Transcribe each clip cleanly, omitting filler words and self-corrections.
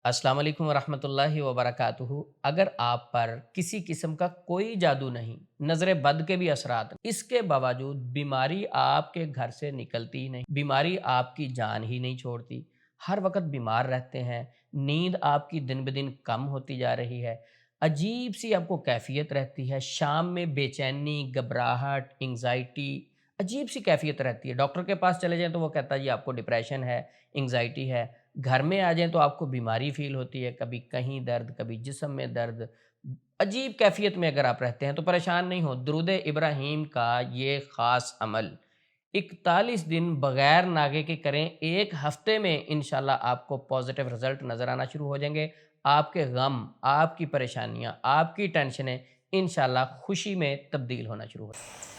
السلام علیکم ورحمۃ اللہ وبرکاتہ۔ اگر آپ پر کسی قسم کا کوئی جادو نہیں، نظر بد کے بھی اثرات نہیں، اس کے باوجود بیماری آپ کے گھر سے نکلتی ہی نہیں، بیماری آپ کی جان ہی نہیں چھوڑتی، ہر وقت بیمار رہتے ہیں، نیند آپ کی دن بدن کم ہوتی جا رہی ہے، عجیب سی آپ کو کیفیت رہتی ہے، شام میں بے چینی، گھبراہٹ، انگزائٹی، عجیب سی کیفیت رہتی ہے۔ ڈاکٹر کے پاس چلے جائیں تو وہ کہتا ہے جی آپ کو ڈپریشن ہے، انگزائٹی ہے۔ گھر میں آ جائیں تو آپ کو بیماری فیل ہوتی ہے، کبھی کہیں درد، کبھی جسم میں درد، عجیب کیفیت میں اگر آپ رہتے ہیں تو پریشان نہیں ہو۔ درود ابراہیم کا یہ خاص عمل 41 دن بغیر ناگے کے کریں، ایک ہفتے میں انشاءاللہ آپ کو پازیٹیو رزلٹ نظر آنا شروع ہو جائیں گے۔ آپ کے غم، آپ کی پریشانیاں، آپ کی ٹینشنیں انشاءاللہ خوشی میں تبدیل ہونا شروع ہو جائیں گے۔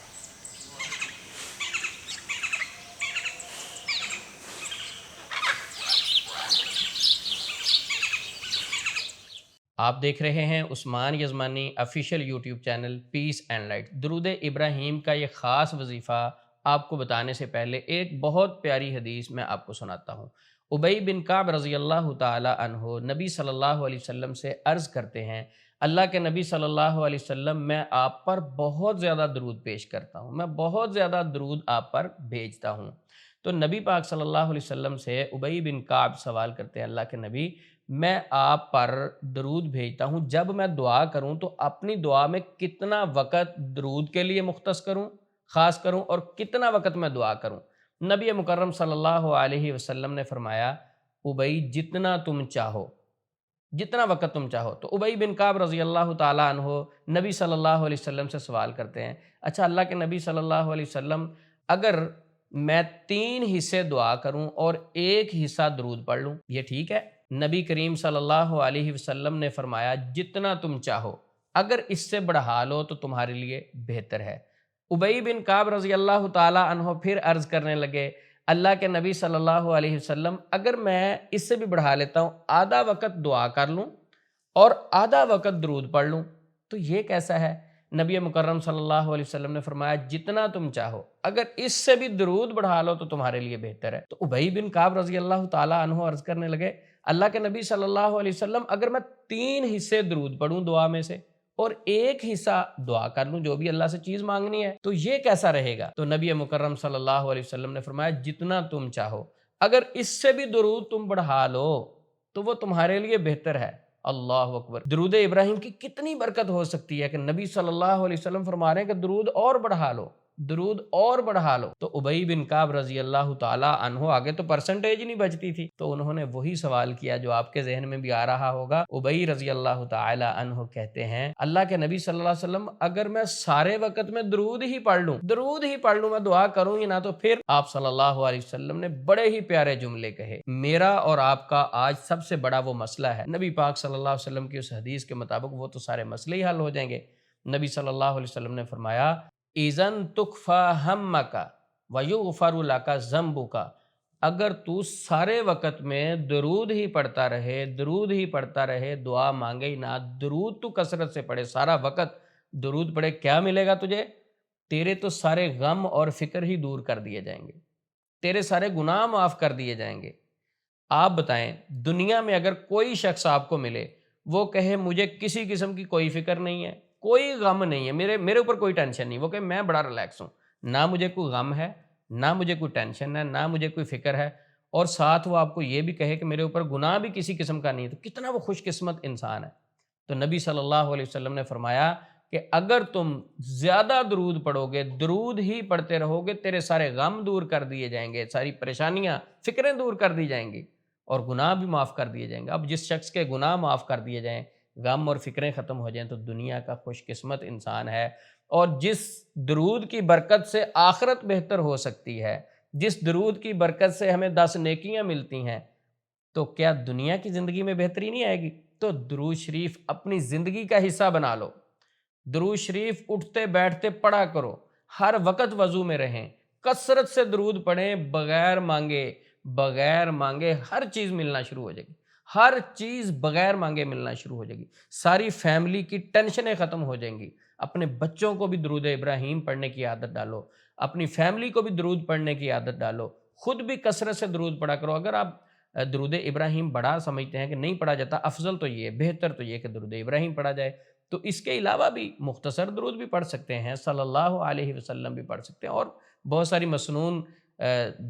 آپ دیکھ رہے ہیں Usman Yazmani official YouTube channel peace and light. درود ابراہیم کا یہ خاص وظیفہ آپ کو بتانے سے پہلے ایک بہت پیاری حدیث میں آپ کو سناتا ہوں۔ ابی بن کعب رضی اللہ تعالی عنہ نبی صلی اللہ علیہ وسلم سے عرض کرتے ہیں، اللہ کے نبی صلی اللہ علیہ وسلم، میں آپ پر بہت زیادہ درود پیش کرتا ہوں، میں بہت زیادہ درود آپ پر بھیجتا ہوں۔ تو نبی پاک صلی اللہ علیہ وسلم سے ابی بن کعب سوال کرتے ہیں، اللہ کے نبی، میں آپ پر درود بھیجتا ہوں، جب میں دعا کروں تو اپنی دعا میں کتنا وقت درود کے لیے مختص کروں، خاص کروں، اور کتنا وقت میں دعا کروں؟ نبی مکرم صلی اللہ علیہ وسلم نے فرمایا، ابی جتنا تم چاہو، جتنا وقت تم چاہو۔ تو ابی بن کعب رضی اللہ تعالیٰ عنہ نبی صلی اللہ علیہ وسلم سے سوال کرتے ہیں، اچھا اللہ کے نبی صلی اللہ علیہ وسلم، اگر میں 3 حصے دعا کروں اور ایک حصہ درود پڑھ لوں، یہ ٹھیک ہے؟ نبی کریم صلی اللہ علیہ وسلم نے فرمایا، جتنا تم چاہو، اگر اس سے بڑھا لو تو تمہارے لیے بہتر ہے۔ ابی بن کعب رضی اللہ تعالیٰ عنہ پھر عرض کرنے لگے، اللہ کے نبی صلی اللہ علیہ وسلم، اگر میں اس سے بھی بڑھا لیتا ہوں، آدھا وقت دعا کر لوں اور آدھا وقت درود پڑھ لوں تو یہ کیسا ہے؟ نبی مکرم صلی اللہ علیہ وسلم نے فرمایا، جتنا تم چاہو، اگر اس سے بھی درود بڑھا لو تو تمہارے لیے بہتر ہے۔ تو ابی بن کعب رضی اللہ تعالیٰ عنہ عرض کرنے لگے، اللہ کے نبی صلی اللہ علیہ وسلم، اگر میں 3 حصے درود پڑھوں دعا میں سے اور ایک حصہ دعا کر لوں، جو بھی اللہ سے چیز مانگنی ہے، تو یہ کیسا رہے گا؟ تو نبی مکرم صلی اللہ علیہ وسلم نے فرمایا، جتنا تم چاہو، اگر اس سے بھی درود تم بڑھا لو تو وہ تمہارے لیے بہتر ہے۔ اللہ اکبر! درود ابراہیم کی کتنی برکت ہو سکتی ہے کہ نبی صلی اللہ علیہ وسلم فرما رہے ہیں کہ درود اور بڑھا لو، درود اور بڑھا لو۔ تو ابی بن کعب رضی اللہ تعالی عنہ، آگے تو پرسنٹیج ہی نہیں بچتی تھی، تو انہوں نے وہی سوال کیا جو آپ کے ذہن میں بھی آ رہا ہوگا۔ ابی رضی اللہ تعالی عنہ کہتے ہیں، اللہ کے نبی صلی اللہ علیہ وسلم، اگر میں سارے وقت میں درود ہی پڑھ لوں، میں دعا کروں ہی نہ، تو پھر آپ صلی اللہ علیہ وسلم نے بڑے ہی پیارے جملے کہے، میرا اور آپ کا آج سب سے بڑا وہ مسئلہ ہے، نبی پاک صلی اللہ علیہ وسلم کی اس حدیث کے مطابق وہ تو سارے مسئلے ہی حل ہو جائیں گے۔ نبی صلی اللہ علیہ وسلم نے فرمایا، اذن تکفی ہمک ویغفر لک ذنبک، اگر تو سارے وقت میں درود ہی پڑھتا رہے، دعا مانگے ہی نہ، درود تو کثرت سے پڑھے، سارا وقت درود پڑھے، کیا ملے گا تجھے؟ تیرے تو سارے غم اور فکر ہی دور کر دیے جائیں گے، تیرے سارے گناہ معاف کر دیے جائیں گے۔ آپ بتائیں، دنیا میں اگر کوئی شخص آپ کو ملے، وہ کہے مجھے کسی قسم کی کوئی فکر نہیں ہے، کوئی غم نہیں ہے، میرے اوپر کوئی ٹینشن نہیں، وہ کہے میں بڑا ریلیکس ہوں، نہ مجھے کوئی غم ہے، نہ مجھے کوئی ٹینشن ہے، نہ مجھے کوئی فکر ہے، اور ساتھ وہ آپ کو یہ بھی کہے کہ میرے اوپر گناہ بھی کسی قسم کا نہیں ہے، تو کتنا وہ خوش قسمت انسان ہے۔ تو نبی صلی اللہ علیہ وسلم نے فرمایا کہ اگر تم زیادہ درود پڑھو گے، درود ہی پڑھتے رہو گے، تیرے سارے غم دور کر دیے جائیں گے، ساری پریشانیاں، فکریں دور کر دی جائیں گی، اور گناہ بھی معاف کر دیے جائیں گے۔ اب جس شخص کے گناہ معاف کر دیے جائیں، غم اور فکریں ختم ہو جائیں، تو دنیا کا خوش قسمت انسان ہے۔ اور جس درود کی برکت سے آخرت بہتر ہو سکتی ہے، جس درود کی برکت سے ہمیں 10 نیکیاں ملتی ہیں، تو کیا دنیا کی زندگی میں بہتری نہیں آئے گی؟ تو درود شریف اپنی زندگی کا حصہ بنا لو، درود شریف اٹھتے بیٹھتے پڑھا کرو، ہر وقت وضو میں رہیں، کثرت سے درود پڑھیں، بغیر مانگے ہر چیز ملنا شروع ہو جائے گی، ہر چیز بغیر مانگے ملنا شروع ہو جائے گی، ساری فیملی کی ٹینشنیں ختم ہو جائیں گی۔ اپنے بچوں کو بھی درود ابراہیم پڑھنے کی عادت ڈالو، اپنی فیملی کو بھی درود پڑھنے کی عادت ڈالو، خود بھی کثرت سے درود پڑھا کرو۔ اگر آپ درود ابراہیم بڑا سمجھتے ہیں کہ نہیں پڑھا جاتا، افضل تو یہ ہے، بہتر تو یہ ہے کہ درود ابراہیم پڑھا جائے۔ تو اس کے علاوہ بھی مختصر درود بھی پڑھ سکتے ہیں، صلی اللہ علیہ وسلم بھی پڑھ سکتے ہیں، اور بہت ساری مسنون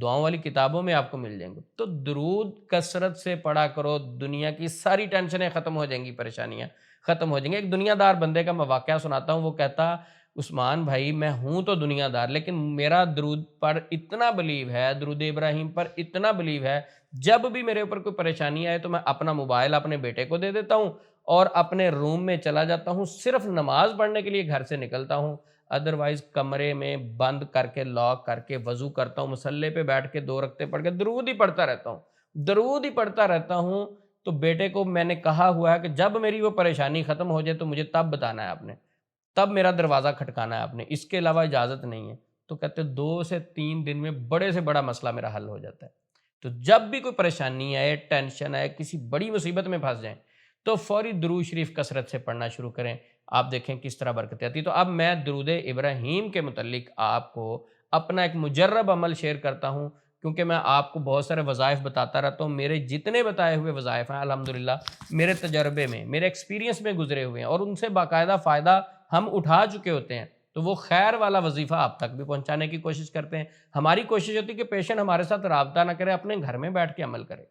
دعاؤں والی کتابوں میں آپ کو مل جائیں گے۔ تو درود کثرت سے پڑھا کرو، دنیا کی ساری ٹینشنیں ختم ہو جائیں گی، پریشانیاں ختم ہو جائیں گی۔ ایک دنیا دار بندے کا میں واقعہ سناتا ہوں، وہ کہتا عثمان بھائی میں ہوں تو دنیا دار، لیکن میرا درود پر اتنا بلیو ہے، درود ابراہیم پر اتنا بلیو ہے، جب بھی میرے اوپر کوئی پریشانی آئے تو میں اپنا موبائل اپنے بیٹے کو دے دیتا ہوں اور اپنے روم میں چلا جاتا ہوں، صرف نماز پڑھنے کے لیے گھر سے نکلتا ہوں، ادروائز کمرے میں بند کر کے لاک کر کے وضو کرتا ہوں، مصلے پہ بیٹھ کے 2 رکعتیں پڑھ کے درود ہی پڑھتا رہتا ہوں، درود ہی پڑھتا رہتا ہوں۔ تو بیٹے کو میں نے کہا ہوا ہے کہ جب میری وہ پریشانی ختم ہو جائے تو مجھے تب بتانا ہے آپ نے، تب میرا دروازہ کھٹکانا ہے آپ نے، اس کے علاوہ اجازت نہیں ہے۔ تو کہتے 2 سے 3 دن میں بڑے سے بڑا مسئلہ میرا حل ہو جاتا ہے۔ تو جب بھی کوئی پریشانی آئے، ٹینشن آئے، کسی بڑی مصیبت میں پھنس جائیں تو فوری درود شریف کثرت سے پڑھنا شروع کریں، آپ دیکھیں کس طرح برکتیں آتی۔ تو اب میں درود ابراہیم کے متعلق آپ کو اپنا ایک مجرب عمل شیئر کرتا ہوں، کیونکہ میں آپ کو بہت سارے وظائف بتاتا رہتا ہوں، میرے جتنے بتائے ہوئے وظائف ہیں الحمدللہ میرے تجربے میں، میرے ایکسپیرینس میں گزرے ہوئے ہیں، اور ان سے باقاعدہ فائدہ ہم اٹھا چکے ہوتے ہیں۔ تو وہ خیر والا وظیفہ آپ تک بھی پہنچانے کی کوشش کرتے ہیں۔ ہماری کوشش ہوتی ہے کہ پیشنٹ ہمارے ساتھ رابطہ نہ کرے، اپنے گھر میں بیٹھ کے عمل کرے۔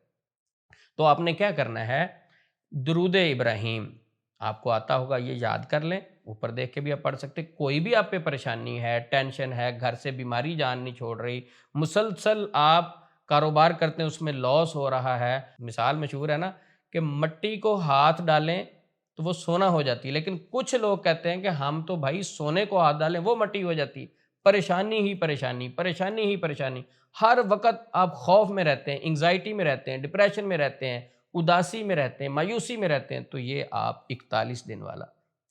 تو آپ نے کیا کرنا ہے، درود ابراہیم آپ کو آتا ہوگا، یہ یاد کر لیں، اوپر دیکھ کے بھی آپ پڑھ سکتے۔ کوئی بھی آپ پہ پریشانی ہے، ٹینشن ہے، گھر سے بیماری جان نہیں چھوڑ رہی، مسلسل آپ کاروبار کرتے ہیں اس میں لاس ہو رہا ہے، مثال مشہور ہے نا کہ مٹی کو ہاتھ ڈالیں تو وہ سونا ہو جاتی ہے، لیکن کچھ لوگ کہتے ہیں کہ ہم تو بھائی سونے کو ہاتھ ڈالیں وہ مٹی ہو جاتی، پریشانی ہی پریشانی، پریشانی ہی پریشانی، ہر وقت آپ خوف میں رہتے ہیں، انگزائٹی میں رہتے ہیں، ڈپریشن میں رہتے ہیں، اداسی میں رہتے ہیں، مایوسی میں رہتے ہیں، تو یہ آپ 41 دن والا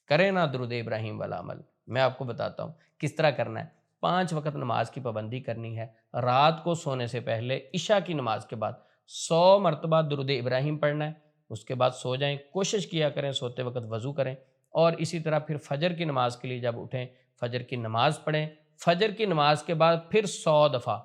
کریں نا درود ابراہیم والا عمل۔ میں آپ کو بتاتا ہوں کس طرح کرنا ہے۔ 5 وقت نماز کی پابندی کرنی ہے، رات کو سونے سے پہلے عشاء کی نماز کے بعد 100 مرتبہ درود ابراہیم پڑھنا ہے، اس کے بعد سو جائیں، کوشش کیا کریں سوتے وقت وضو کریں، اور اسی طرح پھر فجر کی نماز کے لیے جب اٹھیں فجر کی نماز پڑھیں، فجر کی نماز کے بعد پھر 100 دفعہ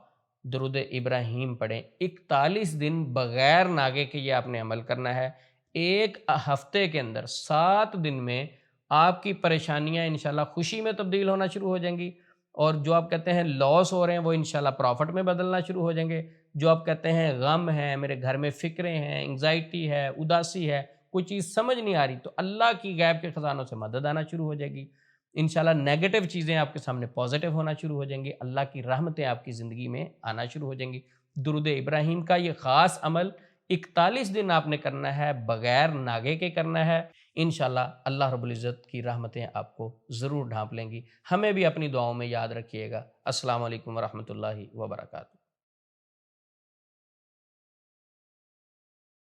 درود ابراہیم پڑھیں، 41 دن بغیر ناگے کے یہ آپ نے عمل کرنا ہے۔ ایک ہفتے کے اندر 7 دن میں آپ کی پریشانیاں انشاءاللہ خوشی میں تبدیل ہونا شروع ہو جائیں گی، اور جو آپ کہتے ہیں لاس ہو رہے ہیں وہ انشاءاللہ پروفٹ میں بدلنا شروع ہو جائیں گے، جو آپ کہتے ہیں غم ہے، میرے گھر میں فکریں ہیں، انگزائٹی ہے، اداسی ہے، کوئی چیز سمجھ نہیں آ رہی، تو اللہ کی غیب کے خزانوں سے مدد آنا شروع ہو جائے گی۔ انشاءاللہ نیگیٹو چیزیں آپ کے سامنے پازیٹیو ہونا شروع ہو جائیں گی، اللہ کی رحمتیں آپ کی زندگی میں آنا شروع ہو جائیں گی۔ درود ابراہیم کا یہ خاص عمل 41 دن آپ نے کرنا ہے، بغیر ناگے کے کرنا ہے، انشاءاللہ اللہ رب العزت کی رحمتیں آپ کو ضرور ڈھانپ لیں گی۔ ہمیں بھی اپنی دعاؤں میں یاد رکھیے گا۔ السلام علیکم ورحمۃ اللہ وبرکاتہ۔